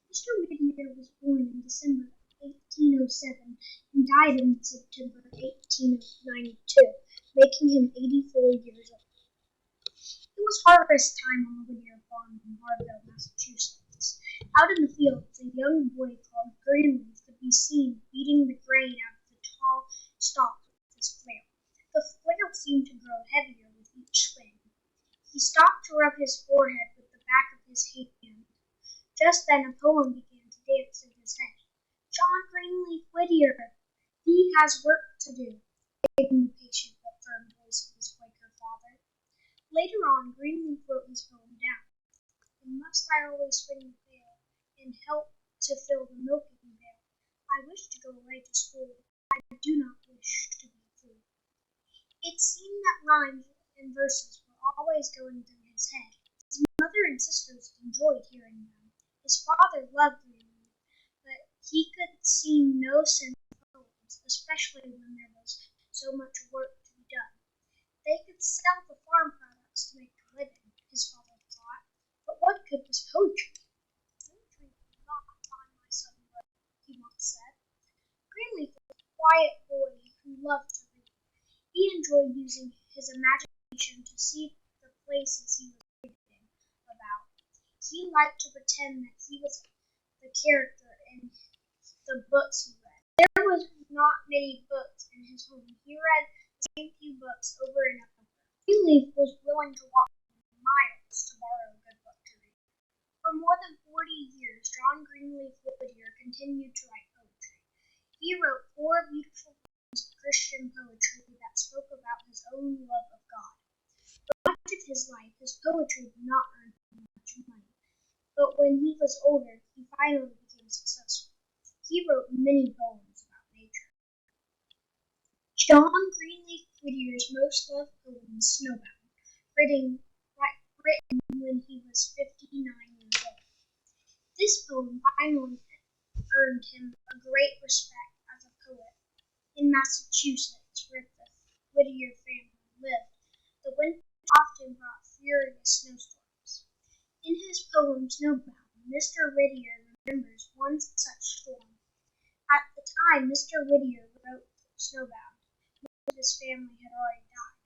Mr. Whittier was born in December 1807 and died in September 1892, making him 84 years old. It was harvest time on the Whittier farm in Barville, Massachusetts. Out in the fields, a young boy called Greenleaf could be seen beating the grain out of the tall stalk with his flail. The flail seemed to grow heavier with each swing. He stopped to rub his forehead with the back of his hand. Just then a poem began to dance in his head. John Greenleaf Whittier, he has work to do, in the patient but firm voice of his Quaker father. Later on, Greenleaf wrote his poem down. And must I always swing the pail and help to fill the milking pail? I wish to go away to school. I do not wish to be free. It seemed that rhymes and verses were always going through his head. His mother and sisters enjoyed hearing them. His father loved reading, but he could see no sense in poems, especially when there was so much work to be done. They could sell the farm products to make a living, his father thought, but what good was poetry? Poetry will not find my son work, he once said. Greenleaf was a quiet boy who loved to read. He enjoyed using his imagination to see the places he was reading about. He liked to pretend that he was the character in the books he read. There was not many books in his home. He read the same few books over and over. Greenleaf was willing to walk miles to borrow a good book to read. For more than 40 years, John Greenleaf Whittier continued to write poetry. He wrote 4 beautiful poems of Christian poetry that spoke about his own love of God. For much of his life, his poetry did not earn him much money. But when he was older, he finally became successful. He wrote many poems about nature. John Greenleaf Whittier's most loved poem is Snowbound, written when he was 59 years old. This poem finally earned him a great respect as a poet. In Massachusetts, where the Whittier family lived, the winter often brought furious snowstorms. In his poem Snowbound, Mr. Whittier remembers one such storm. At the time Mr. Whittier wrote Snowbound, most of his family had already died.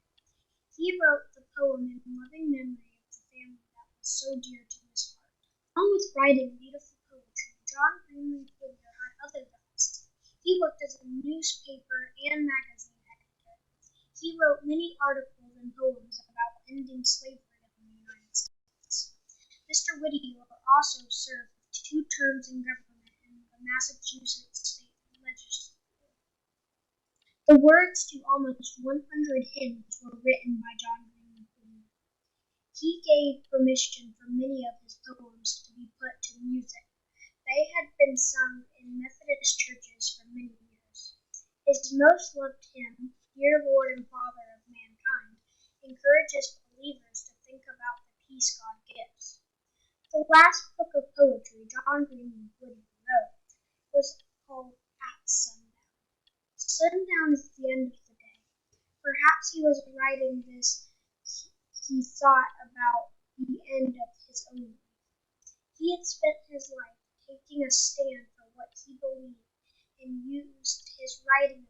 He wrote the poem in loving memory of the family that was so dear to his heart. Along with writing beautiful poetry, John Greenleaf Whittier had other jobs. He worked as a newspaper and magazine editor. He wrote many articles and poems about ending slavery in the United States. Mr. Whittier also served 2 terms in government in the Massachusetts State Legislature. The words to almost 100 hymns were written by John Greenleaf Whittier. He gave permission for many of his poems to be put to music. They had been sung in Methodist churches for many years. His most loved hymn, Dear Lord and Father of Mankind, encourages believers to think about the peace God gives. The last book of poetry John Greenleaf Whittier wrote was called At Sundown. Sundown is the end of the day. Perhaps he was writing this, he thought about the end of his own life. He had spent his life taking a stand for what he believed and used his writing